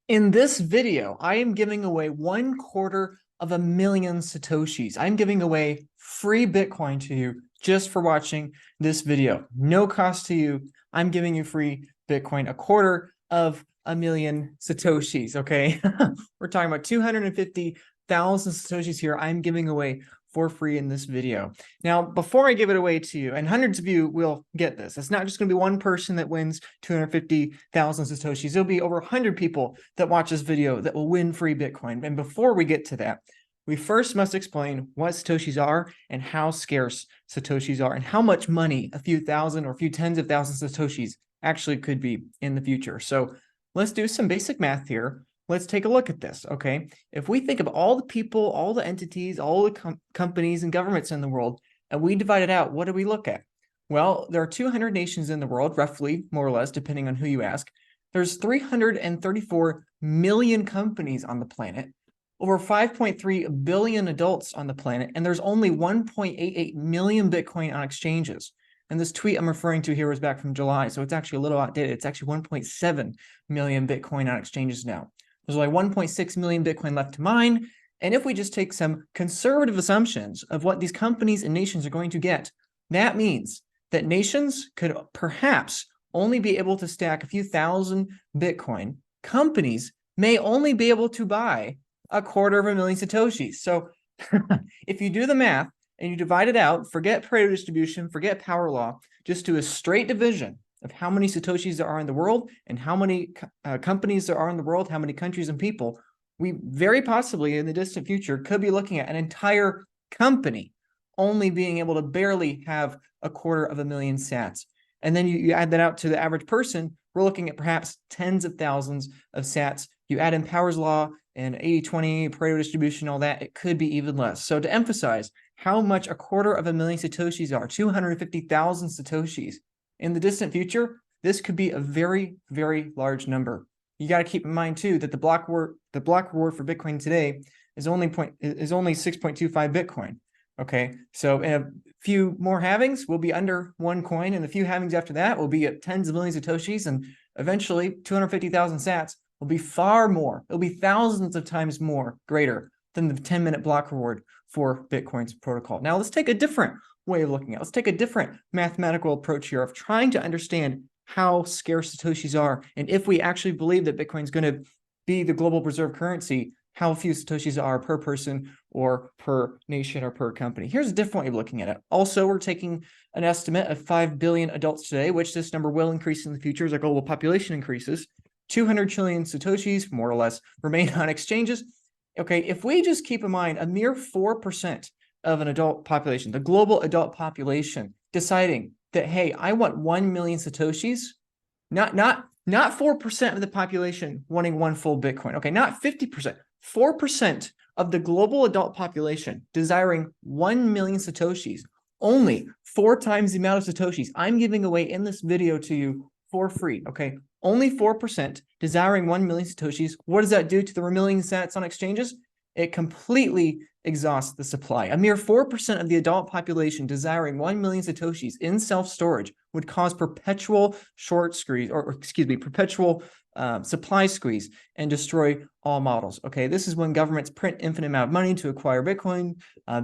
In this video, I am giving away 1/4 of a million Satoshis. I'm giving away free Bitcoin to you just for watching this video. No cost to you. I'm giving you free Bitcoin, 1/4 of a million Satoshis, okay? We're talking about 250,000 Satoshis here. I'm giving away for free in this video. Now, before I give it away to you, and hundreds of you will get this, it's not just going to be one person that wins 250,000 Satoshis. There'll be over 100 people that watch this video that will win free Bitcoin. And before we get to that, we first must explain what Satoshis are and how scarce Satoshis are and how much money a few thousand or a few tens of thousands of Satoshis actually could be in the future. So let's do some basic math here. Let's take a look at this, okay? If we think of all the people, all the entities, all the companies and governments in the world, and we divide it out, what do we look at? Well, there are 200 nations in the world, roughly, more or less, depending on who you ask. There's 334 million companies on the planet, over 5.3 billion adults on the planet, and there's only 1.88 million Bitcoin on exchanges. And this tweet I'm referring to here was back from July, so it's actually a little outdated. It's actually 1.7 million Bitcoin on exchanges now. There's only 1.6 million Bitcoin left to mine. And if we just take some conservative assumptions of what these companies and nations are going to get, that means that nations could perhaps only be able to stack a few thousand Bitcoin. Companies may only be able to buy 1/4 of a million Satoshis. So if you do the math and you divide it out, forget Pareto distribution, forget power law, just do a straight division of how many Satoshis there are in the world and how many companies there are in the world, how many countries and people, we very possibly in the distant future could be looking at an entire company only being able to barely have 1/4 of a million sats. And then you add that out to the average person, we're looking at perhaps tens of thousands of sats. You add in Power's law and 80-20, Pareto distribution, all that, it could be even less. So to emphasize how much 1/4 of a million Satoshis are, 250,000 Satoshis, in the distant future, this could be a very, very large number. You got to keep in mind too that the block reward for Bitcoin today is only 6.25 Bitcoin. Okay, so in a few more halvings, we'll be under one coin, and a few halvings after that will be at tens of millions of Satoshis, and eventually 250,000 sats will be far more. It'll be thousands of times more greater than the 10-minute block reward for Bitcoin's protocol. Now let's take a different way of looking at it. Let's take a different mathematical approach here of trying to understand how scarce Satoshis are, and if we actually believe that Bitcoin is going to be the global reserve currency, how few Satoshis are per person or per nation or per company. Here's a different way of looking at it. Also, we're taking an estimate of 5 billion adults today, which this number will increase in the future as our global population increases. 200 trillion Satoshis, more or less, remain on exchanges. Okay, if we just keep in mind a mere 4% of an adult population, the global adult population, deciding that, hey, I want 1 million Satoshis, not 4% of the population wanting one full Bitcoin. Okay, not 50%, 4% of the global adult population desiring 1 million Satoshis, only 4 times the amount of Satoshis I'm giving away in this video to you for free, okay? Only 4% desiring 1 million Satoshis. What does that do to the remaining sats on exchanges? It completely exhausts the supply. A mere 4% of the adult population desiring 1 million Satoshis in self-storage would cause perpetual short squeeze, or excuse me, perpetual supply squeeze and destroy all models. Okay, this is when governments print infinite amount of money to acquire Bitcoin,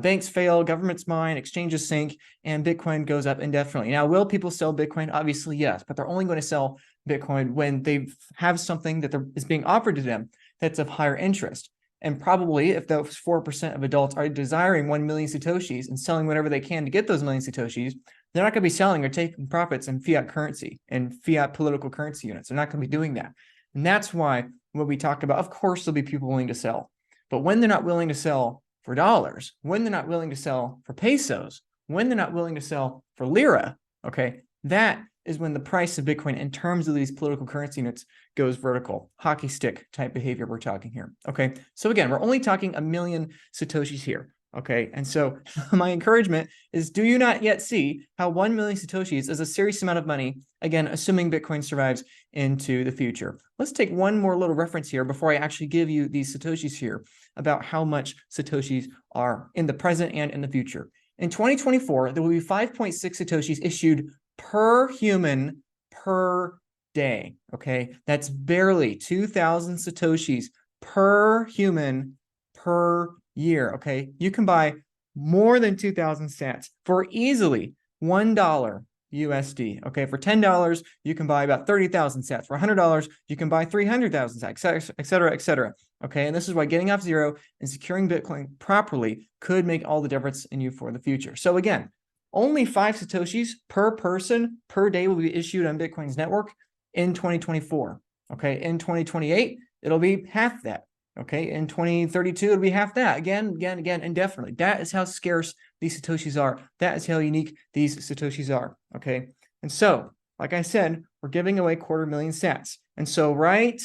banks fail, governments mine, exchanges sink, and Bitcoin goes up indefinitely. Now, will people sell Bitcoin? Obviously, yes, but they're only going to sell Bitcoin when they have something that is being offered to them that's of higher interest. And probably if those 4% of adults are desiring 1 million Satoshis and selling whatever they can to get those million Satoshis, they're not going to be selling or taking profits in fiat currency and fiat political currency units. They're not going to be doing that. And that's why when we talk about, of course, there'll be people willing to sell. But when they're not willing to sell for dollars, when they're not willing to sell for pesos, when they're not willing to sell for lira, okay, that is when the price of Bitcoin in terms of these political currency units goes vertical. Hockey stick type behavior we're talking here. Okay, so again, we're only talking 1 million Satoshis here. Okay, and so my encouragement is, do you not yet see how 1 million Satoshis is a serious amount of money, again, assuming Bitcoin survives into the future. Let's take one more little reference here before I actually give you these Satoshis here about how much Satoshis are in the present and in the future. In 2024, there will be 5.6 Satoshis issued per human per day. Okay, that's barely 2,000 Satoshis per human per year. Okay, you can buy more than 2,000 sats for easily $1 USD. Okay, for $10, you can buy about 30,000 sats. For $100, you can buy 300,000 sats, et cetera, et cetera. Okay, and this is why getting off zero and securing Bitcoin properly could make all the difference in you for the future. So again, only 5 Satoshis per person per day will be issued on Bitcoin's network in 2024. Okay, in 2028, it'll be half that. Okay, in 2032, it'll be half that. Again, indefinitely. That is how scarce these Satoshis are. That is how unique these Satoshis are. Okay, and so, like I said, we're giving away 250,000 sats. And so right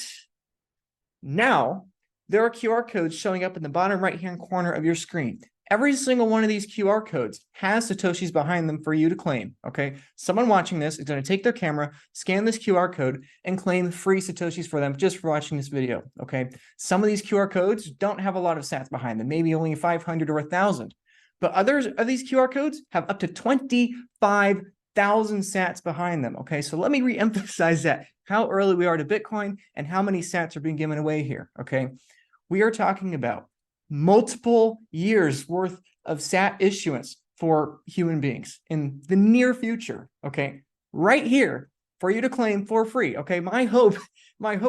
now, there are QR codes showing up in the bottom right-hand corner of your screen. Every single one of these QR codes has Satoshis behind them for you to claim, okay? Someone watching this is going to take their camera, scan this QR code, and claim free Satoshis for them just for watching this video, okay? Some of these QR codes don't have a lot of sats behind them, maybe only 500 or 1,000. But others of these QR codes have up to 25,000 sats behind them, okay? So let me re-emphasize that, how early we are to Bitcoin and how many sats are being given away here, okay? We are talking about multiple years worth of sat issuance for human beings in the near future, okay? Right here for you to claim for free, okay? My hope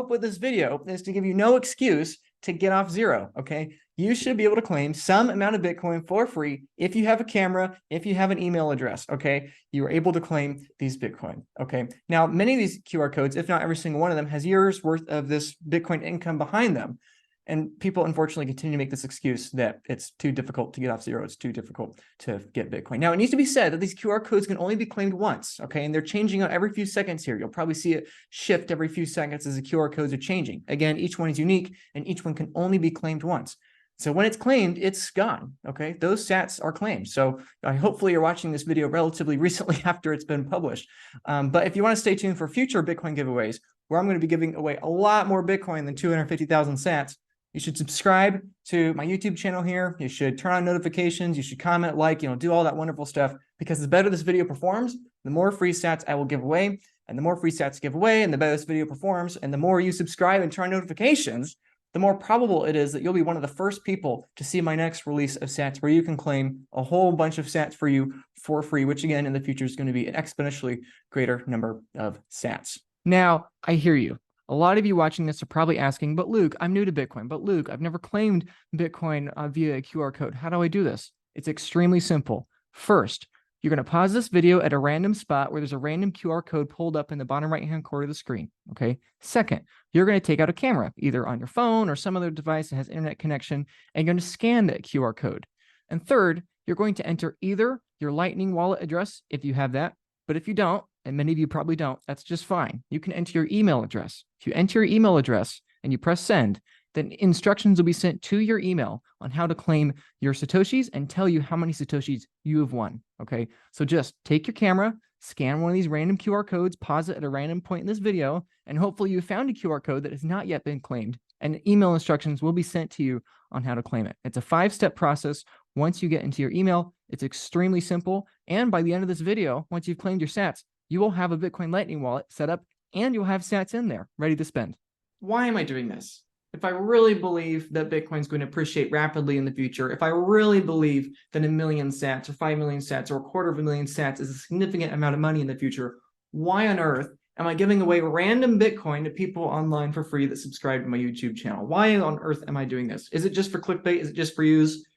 with this video is to give you no excuse to get off zero, okay? You should be able to claim some amount of Bitcoin for free if you have a camera, if you have an email address, okay? You are able to claim these Bitcoin, okay? Now, many of these QR codes, if not every single one of them, has years worth of this Bitcoin income behind them. And people, unfortunately, continue to make this excuse that it's too difficult to get off zero. It's too difficult to get Bitcoin. Now, it needs to be said that these QR codes can only be claimed once, okay? And they're changing out every few seconds here. You'll probably see it shift every few seconds as the QR codes are changing. Again, each one is unique, and each one can only be claimed once. So when it's claimed, it's gone, okay? Those sats are claimed. So hopefully you're watching this video relatively recently after it's been published. But if you want to stay tuned for future Bitcoin giveaways, where I'm going to be giving away a lot more Bitcoin than 250,000 sats, you should subscribe to my YouTube channel here. You should turn on notifications. You should comment, like, do all that wonderful stuff, because the better this video performs, the more free sats I will give away. And the more free sats you give away, and the better this video performs, and the more you subscribe and turn on notifications, the more probable it is that you'll be one of the first people to see my next release of sats, where you can claim a whole bunch of sats for you for free, which again, in the future is going to be an exponentially greater number of sats. Now, I hear you. A lot of you watching this are probably asking, but Luke, I'm new to Bitcoin. But Luke, I've never claimed Bitcoin via a QR code. How do I do this? It's extremely simple. First, you're going to pause this video at a random spot where there's a random QR code pulled up in the bottom right-hand corner of the screen, okay? Second, you're going to take out a camera, either on your phone or some other device that has internet connection, and you're going to scan that QR code. And third, you're going to enter either your Lightning wallet address, if you have that, but if you don't, and many of you probably don't, that's just fine. You can enter your email address. If you enter your email address and you press send, then instructions will be sent to your email on how to claim your Satoshis and tell you how many Satoshis you have won, okay? So just take your camera, scan one of these random QR codes, pause it at a random point in this video, and hopefully you found a QR code that has not yet been claimed, and email instructions will be sent to you on how to claim it. It's a 5-step process. Once you get into your email, it's extremely simple, and by the end of this video, once you've claimed your sats, you will have a Bitcoin Lightning wallet set up, and you'll have sats in there ready to spend. Why am I doing this? If I really believe that Bitcoin is going to appreciate rapidly in the future, if I really believe that 1 million sats or 5 million sats or 250,000 sats is a significant amount of money in the future, why on earth am I giving away random Bitcoin to people online for free that subscribe to my YouTube channel? Why on earth am I doing this? Is it just for clickbait? Is it just for views?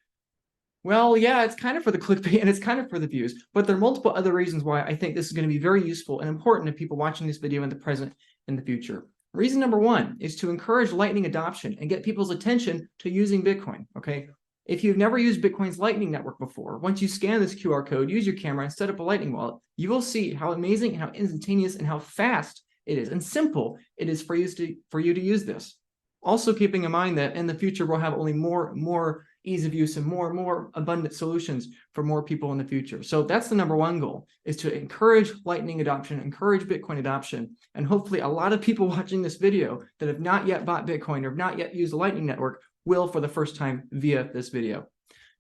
Well, yeah, it's kind of for the clickbait and it's kind of for the views, but there are multiple other reasons why I think this is going to be very useful and important to people watching this video in the present and the future. Reason number one is to encourage Lightning adoption and get people's attention to using Bitcoin, okay? If you've never used Bitcoin's Lightning Network before, once you scan this QR code, use your camera, and set up a Lightning wallet, you will see how amazing and how instantaneous and how fast it is and simple it is for you to use this. Also keeping in mind that in the future, we'll have only more ease of use and more abundant solutions for more people in the future. So that's the number one goal, is to encourage Lightning adoption, encourage Bitcoin adoption. And hopefully a lot of people watching this video that have not yet bought Bitcoin or have not yet used the Lightning Network will for the first time via this video.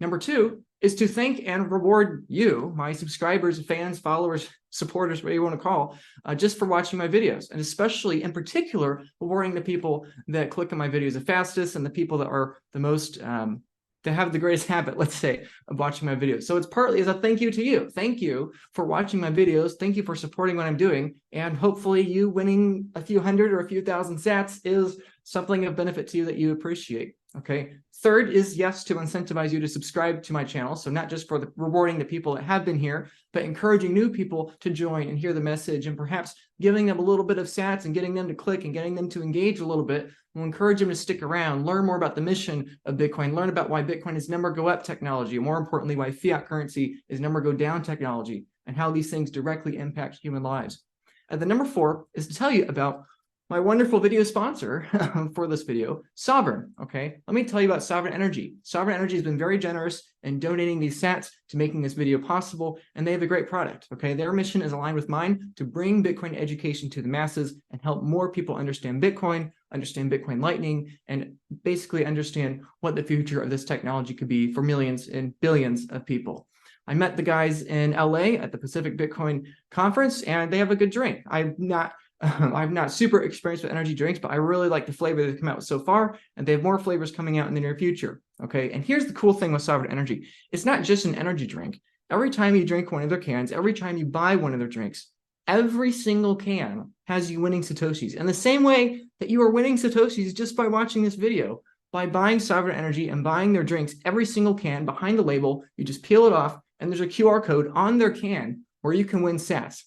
Number two is to thank and reward you, my subscribers, fans, followers, supporters, whatever you want to call, just for watching my videos. And especially in particular, rewarding the people that click on my videos the fastest and the people that are the most, that have the greatest habit, let's say, of watching my videos. So it's partly as a thank you to you. Thank you for watching my videos. Thank you for supporting what I'm doing. And hopefully you winning a few hundred or a few thousand sats is something of benefit to you that you appreciate. Okay. Third is, yes, to incentivize you to subscribe to my channel. So not just for the rewarding the people that have been here, but encouraging new people to join and hear the message, and perhaps giving them a little bit of sats and getting them to click and getting them to engage a little bit. We'll encourage them to stick around, learn more about the mission of Bitcoin, learn about why Bitcoin is number go up technology, and more importantly, why fiat currency is number go down technology, and how these things directly impact human lives. And the number four is to tell you about my wonderful video sponsor for this video, Sovereign. Okay, let me tell you about Sovereign Energy. Sovereign Energy has been very generous in donating these sats to making this video possible, and they have a great product. Okay, their mission is aligned with mine to bring Bitcoin education to the masses and help more people understand Bitcoin Lightning, and basically understand what the future of this technology could be for millions and billions of people. I met the guys in LA at the Pacific Bitcoin Conference, and they have a good drink. I'm not super experienced with energy drinks, but I really like the flavor they've come out with so far, and they have more flavors coming out in the near future. Okay, and here's the cool thing with Sovereign Energy. It's not just an energy drink. Every time you drink one of their cans, every time you buy one of their drinks, every single can has you winning Satoshis. And the same way that you are winning Satoshis just by watching this video, by buying Sovereign Energy and buying their drinks, every single can behind the label, you just peel it off, and there's a QR code on their can where you can win sats.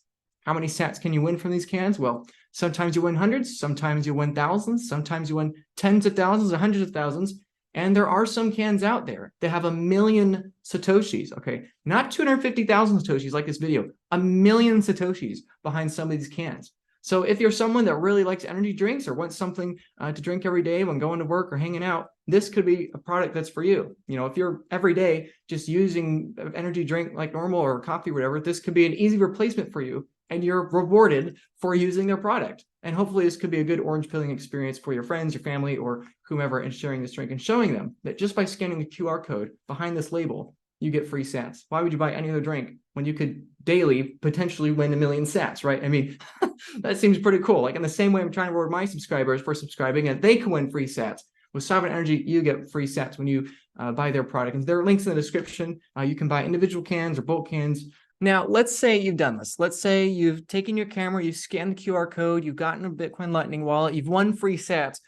How many sats can you win from these cans? Well, sometimes you win hundreds, sometimes you win thousands, sometimes you win tens of thousands or hundreds of thousands. And there are some cans out there that have 1 million Satoshis, okay? Not 250,000 Satoshis like this video, 1 million Satoshis behind some of these cans. So if you're someone that really likes energy drinks or wants something to drink every day when going to work or hanging out, this could be a product that's for you. You know, if you're every day just using an energy drink like normal or coffee or whatever, this could be an easy replacement for you, and you're rewarded for using their product. And hopefully this could be a good orange pilling experience for your friends, your family, or whomever, in sharing this drink and showing them that just by scanning the QR code behind this label, you get free sats. Why would you buy any other drink when you could daily potentially win 1 million sats, right? I mean, that seems pretty cool. Like in the same way I'm trying to reward my subscribers for subscribing, and they can win free sats. With Sovereign Energy, you get free sats when you buy their product. And there are links in the description. You can buy individual cans or bulk cans. Now, let's say you've done this. Let's say you've taken your camera, you've scanned the QR code, you've gotten a Bitcoin Lightning wallet, you've won free sats.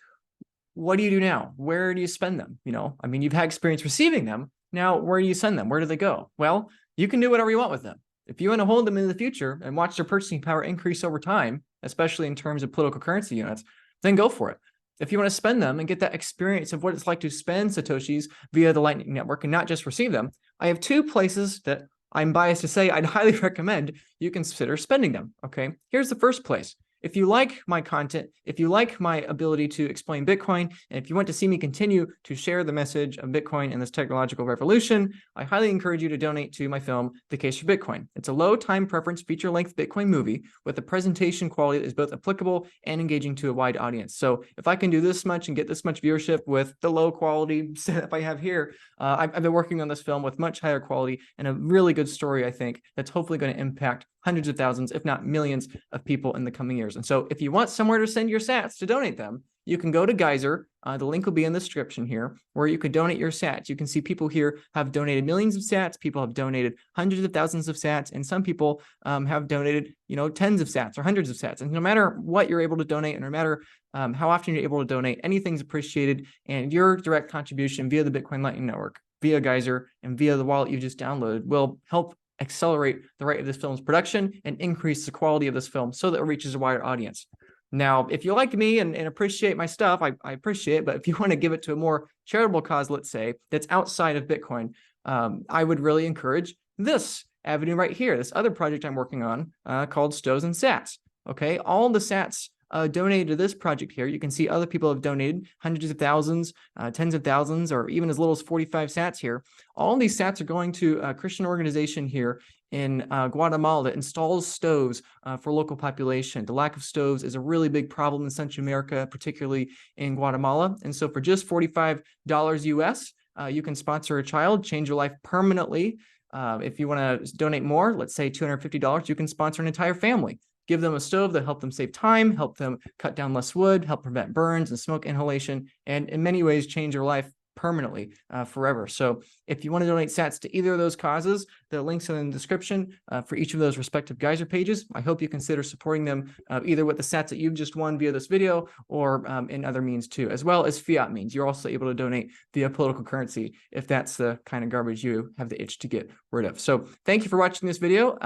What do you do now? Where do you spend them? You know, I mean, you've had experience receiving them. Now, where do you send them? Where do they go? Well, you can do whatever you want with them. If you want to hold them in the future and watch their purchasing power increase over time, especially in terms of political currency units, then go for it. If you want to spend them and get that experience of what it's like to spend Satoshis via the Lightning Network and not just receive them, I have 2 places that I'm biased to say I'd highly recommend you consider spending them. Okay, here's the first place. If you like my content, if you like my ability to explain Bitcoin, and if you want to see me continue to share the message of Bitcoin and this technological revolution, I highly encourage you to donate to my film, The Case for Bitcoin. It's a low time preference feature-length Bitcoin movie with a presentation quality that is both applicable and engaging to a wide audience. So if I can do this much and get this much viewership with the low quality setup I have here, I've been working on this film with much higher quality and a really good story, I think, that's hopefully going to impact hundreds of thousands, if not millions of people in the coming years. And so if you want somewhere to send your sats to donate them, you can go to Geyser. The link will be in the description here, where you could donate your sats. You can see people here have donated millions of sats. People have donated hundreds of thousands of sats, and some people have donated, tens of sats or hundreds of sats. And no matter what you're able to donate, and no matter how often you're able to donate, anything's appreciated. And your direct contribution via the Bitcoin Lightning Network, via Geyser, and via the wallet you just downloaded will help accelerate the rate of this film's production and increase the quality of this film so that it reaches a wider audience. Now, if you like me and appreciate my stuff, I appreciate it. But if you want to give it to a more charitable cause, let's say, that's outside of Bitcoin, I would really encourage this avenue right here, this other project I'm working on called Stows and Sats. Okay, all the sats donated to this project here. You can see other people have donated hundreds of thousands, tens of thousands, or even as little as 45 sats here. All these sats are going to a Christian organization here in Guatemala that installs stoves for local population. The lack of stoves is a really big problem in Central America, particularly in Guatemala. And so for just $45 US, you can sponsor a child, change your life permanently. If you want to donate more, let's say $250, you can sponsor an entire family. Give them a stove that help them save time, help them cut down less wood, help prevent burns and smoke inhalation, and in many ways change your life permanently, forever. So if you want to donate sats to either of those causes, the links are in the description for each of those respective geyser pages. I hope you consider supporting them either with the sats that you've just won via this video or in other means too, as well as fiat means. You're also able to donate via political currency if that's the kind of garbage you have the itch to get rid of. So thank you for watching this video.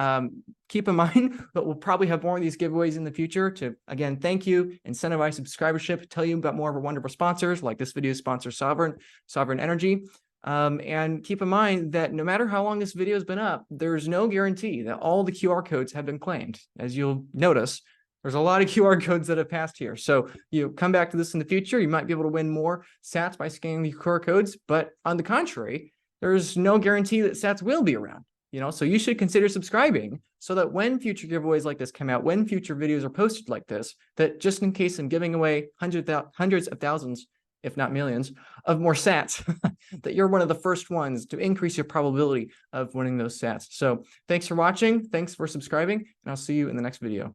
Keep in mind that we'll probably have more of these giveaways in the future to, again, thank you, incentivize subscribership, tell you about more of our wonderful sponsors, like this video's sponsor, Sovereign Energy. And keep in mind that no matter how long this video has been up, there's no guarantee that all the QR codes have been claimed. As you'll notice, there's a lot of QR codes that have passed here. So you come back to this in the future, you might be able to win more sats by scanning the QR codes. But on the contrary, there's no guarantee that sats will be around. So you should consider subscribing so that when future giveaways like this come out, when future videos are posted like this, that just in case I'm giving away hundreds of thousands, if not millions, of more sats, that you're one of the first ones to increase your probability of winning those sats. So thanks for watching. Thanks for subscribing, and I'll see you in the next video.